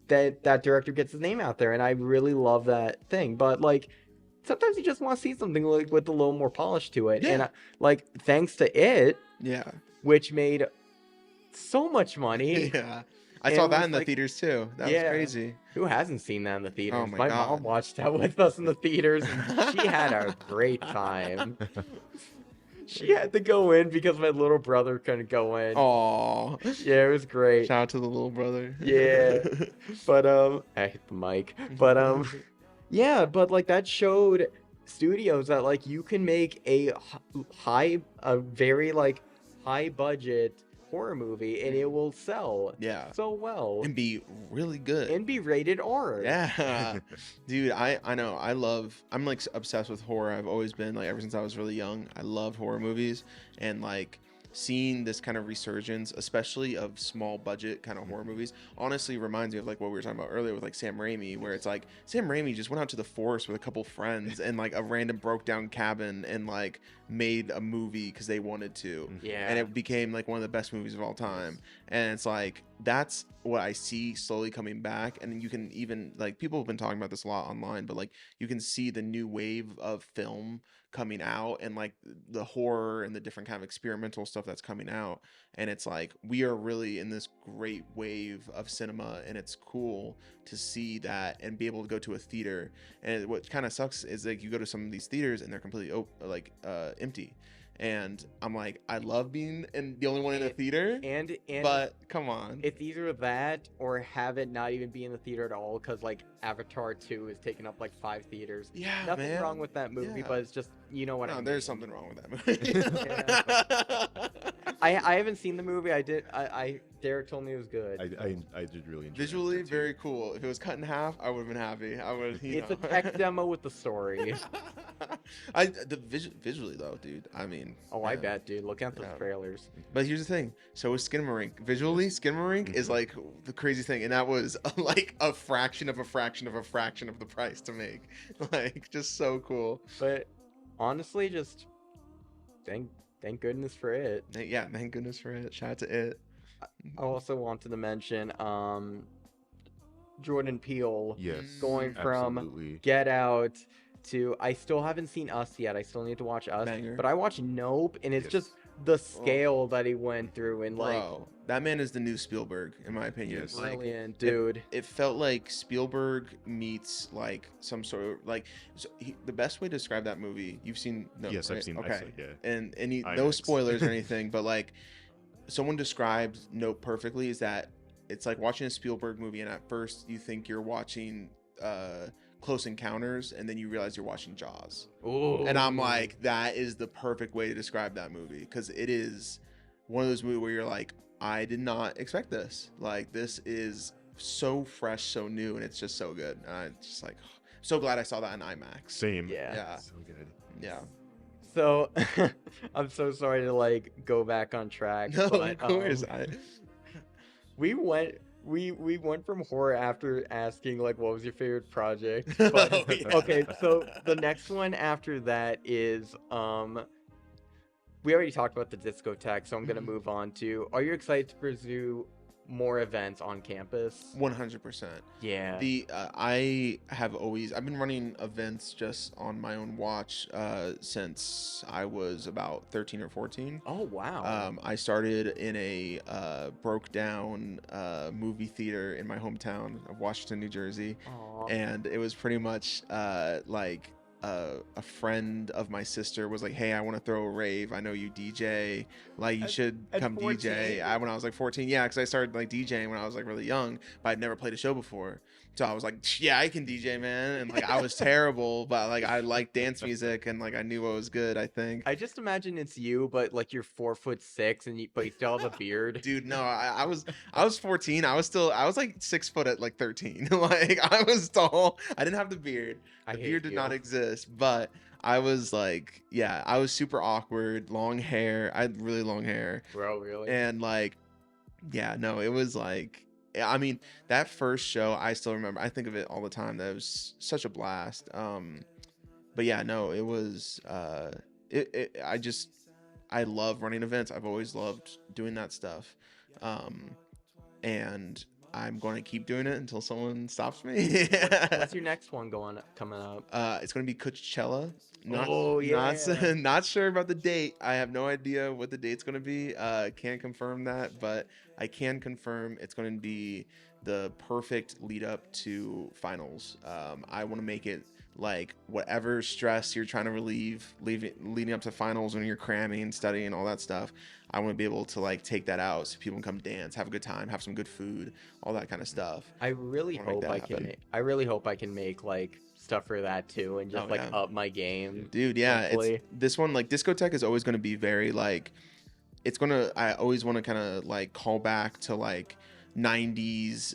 that director gets his name out there, and I really love that thing. But like, sometimes you just want to see something like with a little more polish to it. And like, thanks to it, which made so much money. Yeah. I And saw it that was in the like- theaters too. That was Yeah. crazy. Who hasn't seen that in the theaters? Oh my My God. mom watched that with us in the theaters, and she had a great time. She had to go in because my little brother couldn't go in. Aw. Yeah, it was great. Shout out to the little brother. Yeah. But I hit the mic. But yeah, but like that showed studios that like you can make a very like high budget horror movie and it will sell Yeah. so well And be really good. and be rated R. Yeah. Dude, I know. I'm like obsessed with horror. I've always been, like, ever since I was really young. I love horror movies, and like seeing this kind of resurgence, especially of small budget kind of horror movies, honestly reminds me of like what we were talking about earlier with like Sam Raimi, where it's like Sam Raimi just went out to the forest with a couple friends and like a random broke down cabin and like made a movie because they wanted to. Yeah. And it became like one of the best movies of all time. And it's like that's what I see slowly coming back. And you can even, like, people have been talking about this a lot online, but like you can see the new wave of film coming out and like the horror and the different kind of experimental stuff that's coming out. And it's like we are really in this great wave of cinema, and it's cool to see that and be able to go to a theater. And what kind of sucks is like you go to some of these theaters and they're completely empty. And I'm like, I love being the only one in a theater, And but come on. it's either that or have it not even be in the theater at all because like Avatar 2 is taking up like 5 theaters. Yeah, Nothing man. wrong with that movie, Yeah. but it's just, you know what I No, mean. there's something wrong with that movie. I haven't seen the movie. Derek told me it was good. I did really enjoy Visually, it too. very cool. If it was cut in half, I would have been happy. I would. It's a tech demo with the story. Visually though, dude. I mean. Oh, I yeah. bet, dude. Look at the Yeah. trailers. But here's the thing. So is Skinamarink. Visually, Skinamarink is like the crazy thing, and that was like a fraction of a fraction of a fraction of the price to make. Like, just so cool. But honestly, just thank goodness for it. Yeah, thank goodness for it. Shout out to it. I also wanted to mention Jordan Peele Yes. going from absolutely. Get Out to I still haven't seen Us yet. I still need to watch Us. Banger. But I watched Nope, and it's Yes. just the scale that he went through and like Bro, that man is the new Spielberg, in my opinion. Yes. Like, brilliant, dude. it felt like Spielberg meets like some sort of like the best way to describe that movie. You've seen? No, Yes, right? I've seen. Okay, I've seen, yeah. and no IMAX. spoilers or anything, but like someone described Nope perfectly. Is that it's like watching a Spielberg movie, and at first you think you're watching Close Encounters, and then you realize you're watching Jaws. Ooh. And I'm like, that is the perfect way to describe that movie, because it is one of those movies where you're like, I did not expect this. Like, this is so fresh, so new, and it's just so good. And I'm just like, so glad I saw that in IMAX. Same. Yeah. Yeah. So good. Yeah. So I'm so sorry to like go back on track. No, but, of course. we went from horror after asking like what was your favorite project. But, Oh, yeah. Okay, so the next one after that is we already talked about the Discotheque, so I'm gonna move on to are you excited to pursue more events on campus? 100%. Yeah. I've been running events just on my own watch since I was about 13 or 14. Oh wow. I started in a broke down movie theater in my hometown of Washington, New Jersey. Aw. And it was pretty much like a friend of my sister was like, hey, I want to throw a rave. I know you DJ. Like, you should at come 14? DJ. When I was like 14, yeah, because I started like DJing when I was like really young, but I'd never played a show before. So I was like, yeah, I can DJ, man. And like, I was terrible, but like, I liked dance music and like, I knew what was good, I think. I just imagine it's you, but like you're 4'6" and but you still have a beard. Dude, no, I was 14. I was like 6 foot at like 13. Like, I was tall. I didn't have the beard. I The hate beard did you. not exist, but I was like, yeah, I was super awkward, long hair. I had really long hair. Bro, really? And like, yeah, no, it was like, I mean, that first show, I still remember. I think of it all the time. That was such a blast. But yeah, no, it was, I love running events. I've always loved doing that stuff. And I'm going to keep doing it until someone stops me. What's your next one coming up? It's going to be Coachella. Not sure about the date. I have no idea what the date's going to be. Can't confirm that, but I can confirm it's going to be the perfect lead up to finals. I want to make it like whatever stress you're trying to relieve leading up to finals when you're cramming, studying, all that stuff. I want to be able to like take that out so people can come dance, have a good time, have some good food, all that kind of stuff. I really hope I can make like stuff for that too, and just up my game, dude. Yeah, it's this one, like Discotheque is always going to be very like, I always want to kind of like call back to like 90s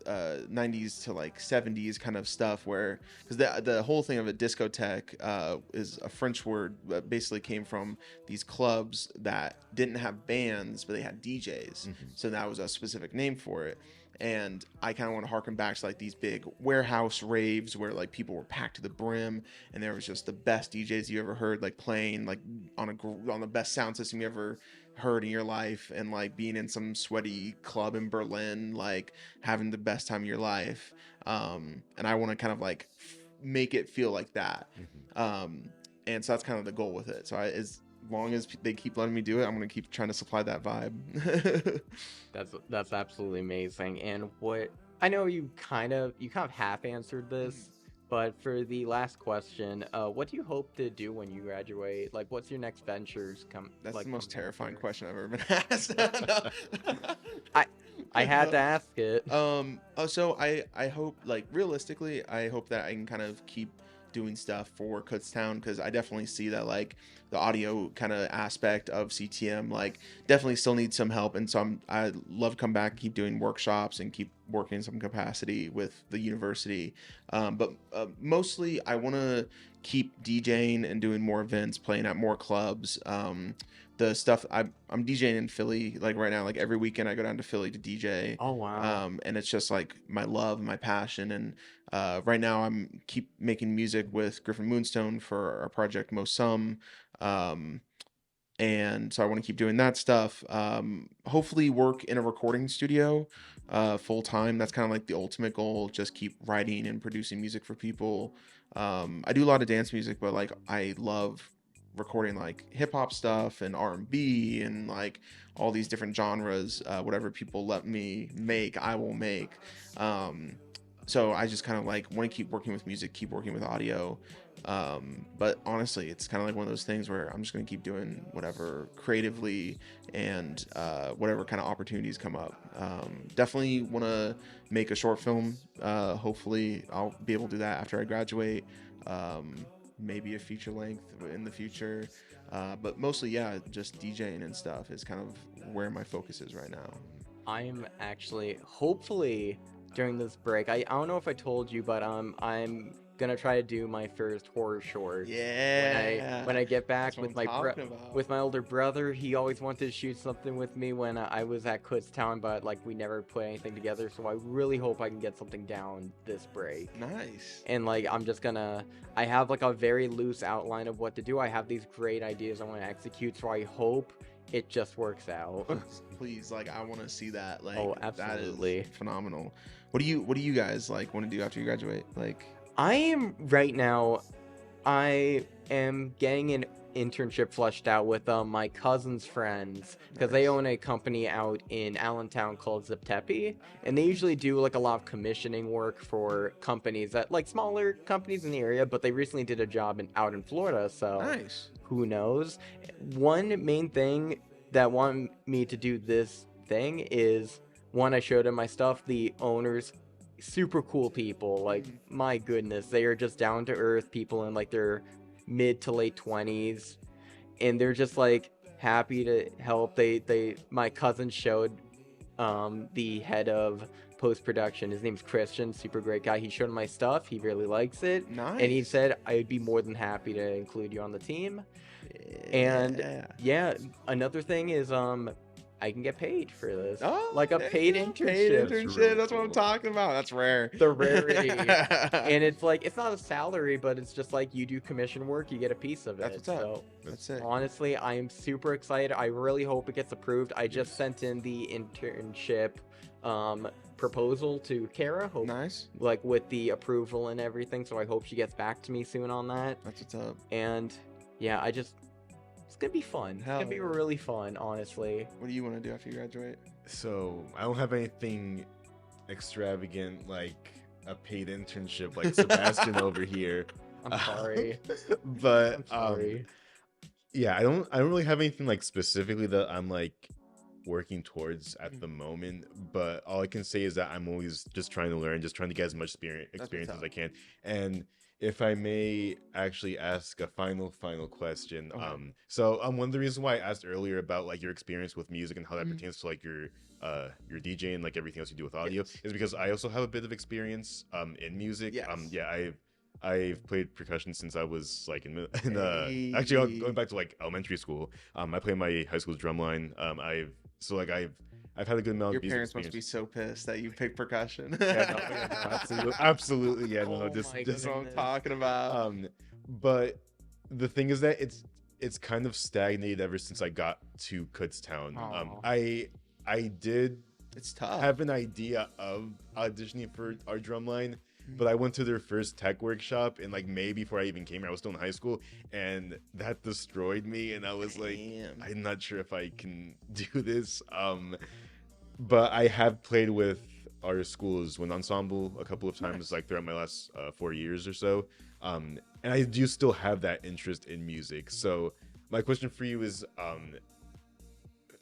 90s to like 70s kind of stuff, where because the whole thing of a discotheque is a French word that basically came from these clubs that didn't have bands but they had DJs. So that was a specific name for it. And I kind of want to harken back to like these big warehouse raves where like people were packed to the brim and there was just the best DJs you ever heard like playing like on the best sound system you ever heard in your life, and like being in some sweaty club in Berlin, like having the best time of your life. And I want to kind of like make it feel like that. And so that's kind of the goal with it. So as long as they keep letting me do it, I'm going to keep trying to supply that vibe. That's absolutely amazing. And what I know you kind of half answered this, but for the last question, what do you hope to do when you graduate? Like, what's your next ventures come? That's like, the most terrifying question I've ever been asked. I had to ask it. So I hope, like, realistically, I hope that I can kind of keep doing stuff for Kutztown, because I definitely see that like the audio kind of aspect of CTM like definitely still needs some help, and so I love to come back and keep doing workshops and keep working in some capacity with the university, but mostly I want to keep DJing and doing more events, playing at more clubs. The stuff I'm DJing in Philly like right now, like every weekend I go down to Philly to DJ. Oh wow. And it's just like my love, my passion. And right now I'm keep making music with Griffin Moonstone for our project Most Some. And so I want to keep doing that stuff. Hopefully work in a recording studio full time. That's kind of like the ultimate goal. Just keep writing and producing music for people. I do a lot of dance music, but like I love recording like hip hop stuff and R&B and like all these different genres. Whatever people let me make, I will make. So I just kind of like want to keep working with music, keep working with audio. But honestly, it's kind of like one of those things where I'm just going to keep doing whatever creatively and whatever kind of opportunities come up. Definitely want to make a short film. Hopefully I'll be able to do that after I graduate. Maybe a feature length in the future. But mostly, yeah, just DJing and stuff is kind of where my focus is right now. I'm actually, hopefully, during this break, I don't know if I told you, but I'm gonna try to do my first horror short. Yeah. When I get back with my older brother. He always wanted to shoot something with me when I was at Kutztown, but like we never put anything together. So I really hope I can get something down this break. Nice. And like I have like a very loose outline of what to do. I have these great ideas I want to execute. So I hope it just works out. Please, like I want to see that. Like, oh, absolutely. That is phenomenal. What do you guys like want to do after you graduate? Like, I am getting an internship fleshed out with my cousin's friends, because they own a company out in Allentown called Discotheque, and they usually do like a lot of commissioning work for companies that like smaller companies in the area, but they recently did a job out in Florida, so nice. Who knows? One main thing that wanted me to do this thing is, one, I showed him my stuff. The owners, super cool people, like my goodness, they are just down to earth people in like their mid to late 20s, and they're just like happy to help. My cousin showed the head of post-production, his name's Christian, super great guy. He showed him my stuff, he really likes it. Nice. And he said I'd be more than happy to include you on the team. And yeah, another thing is I can get paid for this. Oh, like a paid internship. Really that's what I'm talking about. That's rare. The rarity. And it's like, it's not a salary, but it's just like you do commission work, you get a piece of it. That's what's up. So that's it. Honestly, I am super excited. I really hope it gets approved. I just sent in the internship proposal to Kara. Nice. Like with the approval and everything. So I hope she gets back to me soon on that. That's what's up. And yeah, it's gonna be fun. It's gonna be really fun, honestly. What do you want to do after you graduate? So I don't have anything extravagant like a paid internship like Sebastian over here. I'm sorry. But I'm sorry. Yeah, I don't really have anything like specifically that I'm like working towards at the moment, but all I can say is that I'm always just trying to learn, just trying to get as much experience as I can. And if I may actually ask a final question. Okay. So one of the reasons why I asked earlier about like your experience with music and how that pertains to like your DJ and like everything else you do with audio is because I also have a bit of experience in music. Yes. I've played percussion since I was like actually going back to like elementary school. I played my high school's drumline. I've had a good amount Your of music parents must experience. be so pissed that you picked percussion. Absolutely, yeah, no, Oh just my That's what I'm goodness. talking about. but the thing is that it's kind of stagnated ever since I got to Kutztown. Aw. I did It's tough. have an idea of auditioning for our drumline, but I went to their first tech workshop in like May before I even came here. I was still in high school, and that destroyed me. And I was like, Damn. I'm not sure if I can do this. But I have played with our school's wind ensemble a couple of times, like throughout my last 4 years or so. And I do still have that interest in music. So my question for you is,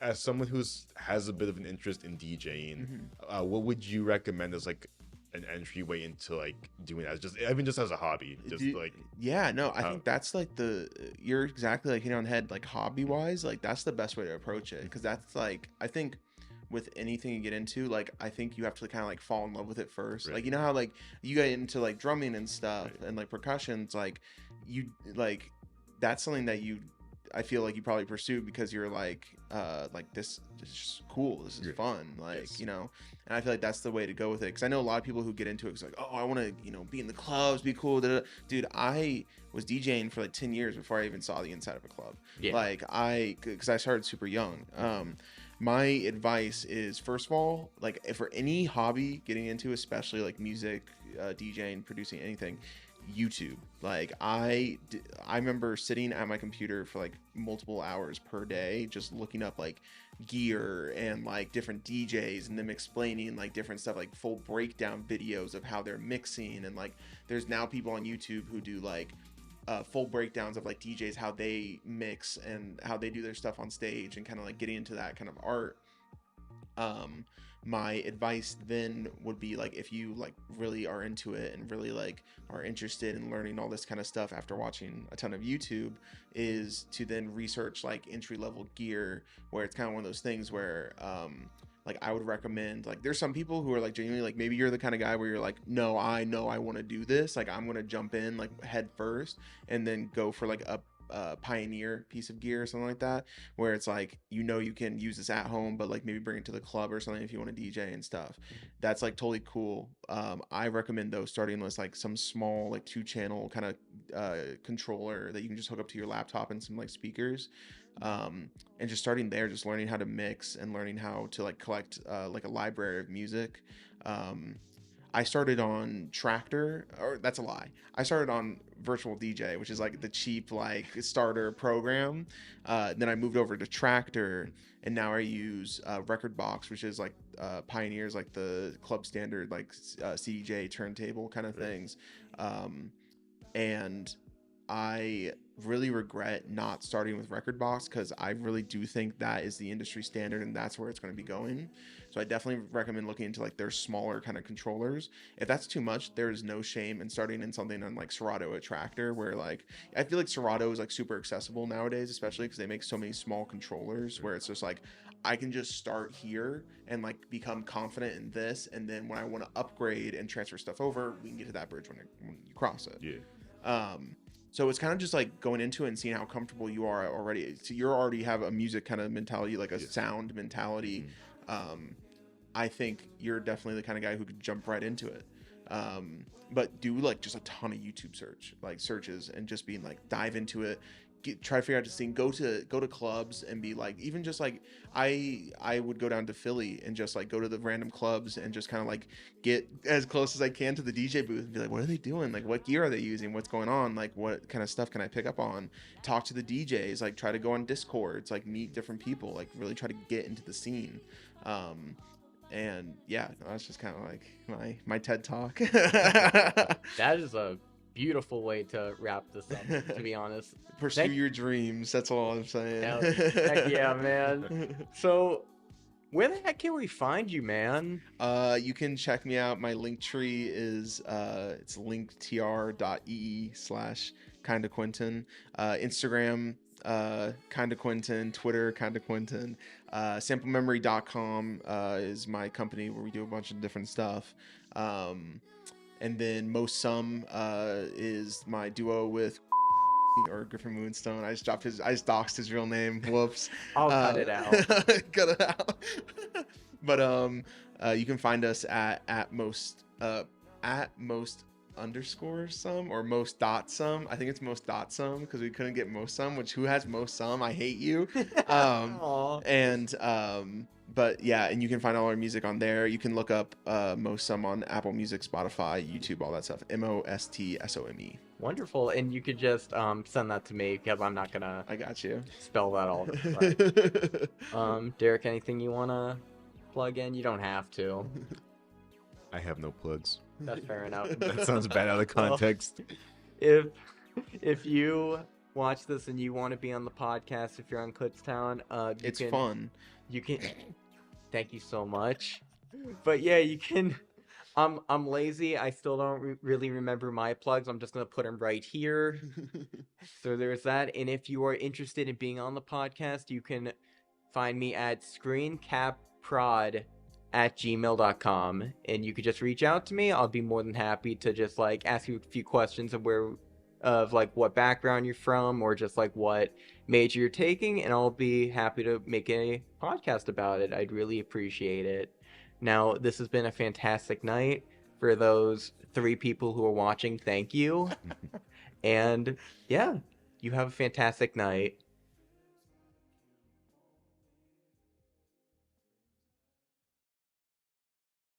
as someone has a bit of an interest in DJing, what would you recommend as like an entryway into like doing that, just as a hobby, I think that's like you're exactly like hitting on the head, like hobby wise, like that's the best way to approach it, because that's like, I think with anything you get into, like I think you have to kind of like fall in love with it first. Like, you know how like you get into like drumming and stuff and like percussions, like you like that's something that I feel like you probably pursue because you're like this is just cool, this is fun, like you know. And I feel like that's the way to go with it, because I know a lot of people who get into it, it's like, oh, I want to, you know, be in the clubs, be cool. Dude, I was DJing for like 10 years before I even saw the inside of a club. Like because I started super young. My advice is, first of all, like if for any hobby getting into, especially like music, DJing, producing, anything, YouTube. Like I remember sitting at my computer for like multiple hours per day just looking up like gear and like different DJs, and them explaining like different stuff, like full breakdown videos of how they're mixing. And like there's now people on YouTube who do like full breakdowns of like DJs, how they mix and how they do their stuff on stage, and kind of like getting into that kind of art. My advice then would be, like, if you like really are into it and really like are interested in learning all this kind of stuff after watching a ton of YouTube, is to then research like entry level gear, where it's kind of one of those things where like I would recommend, like there's some people who are like genuinely like, maybe you're the kind of guy where you're like, no, I know I want to do this, like I'm gonna jump in like head first and then go for like a Pioneer piece of gear or something like that, where it's like, you know, you can use this at home, but like maybe bring it to the club or something if you want to DJ and stuff. That's like totally cool. I recommend those starting with like some small like 2-channel kind of controller that you can just hook up to your laptop and some like speakers, and just starting there, just learning how to mix and learning how to like collect like a library of music. I started on Tractor, or that's a lie. I started on Virtual DJ, which is like the cheap like starter program. Then I moved over to Tractor, and now I use Record Box, which is like Pioneer's like the club standard like CDJ turntable kind of things. And I really regret not starting with Record Box, because I really do think that is the industry standard and that's where it's going to be going. So I definitely recommend looking into like their smaller kind of controllers. If that's too much, there is no shame in starting in something on like Serato or Tractor, where like I feel like Serato is like super accessible nowadays, especially because they make so many small controllers, where it's just like I can just start here and like become confident in this, and then when I want to upgrade and transfer stuff over, we can get to that bridge when you cross it. So it's kind of just like going into it and seeing how comfortable you are already. So you already have a music kind of mentality, like a sound mentality. I think you're definitely the kind of guy who could jump right into it. But do like just a ton of YouTube searches, and just being like, dive into it, try to figure out the scene. Go to clubs and be like, even just like I would go down to Philly and just like go to the random clubs and just kind of like get as close as I can to the DJ booth and be like, what are they doing? Like, what gear are they using? What's going on? Like, what kind of stuff can I pick up on? Talk to the DJs. Like, try to go on Discords. Like, meet different people. Like, really try to get into the scene. And yeah, that's just kind of like my TED talk. That is a beautiful way to wrap this up, to be honest. Pursue your dreams. That's all I'm saying. Heck yeah, man. So, where the heck can we find you, man? You can check me out. My link tree is it's linktr.ee/kindaquentin. Instagram, kinda Quentin. Twitter, kinda Quentin. Samplememory.com is my company where we do a bunch of different stuff. And then Most Some is my duo with or Griffin Moonstone. I just doxed his real name. Whoops. I'll cut it out. Cut it out. But you can find us at most underscore some or most dot some. I think it's most dot some because we couldn't get most some, which who has most some? I hate you. But yeah, and you can find all our music on there. You can look up Most Some on Apple Music, Spotify, YouTube, all that stuff. MOSTSOME. Wonderful. And you could just send that to me because I'm not gonna I got you. Spell that all. Dereck, anything you wanna plug in? You don't have to. I have no plugs. That's fair enough. That sounds bad out of context. If you watch this and you want to be on the podcast, if you're on Kutztown, it's fun. You can. Thank you so much. But yeah, you can. I'm lazy. I still don't really remember my plugs. I'm just gonna put them right here. So there's that. And if you are interested in being on the podcast, you can find me at screencapprod@gmail.com, and you could just reach out to me. I'll be more than happy to just like ask you a few questions of what background you're from or just like what major you're taking, and I'll be happy to make a podcast about it. I'd really appreciate it. Now, this has been a fantastic night. For those 3 people who are watching, thank you. And yeah, you have a fantastic night.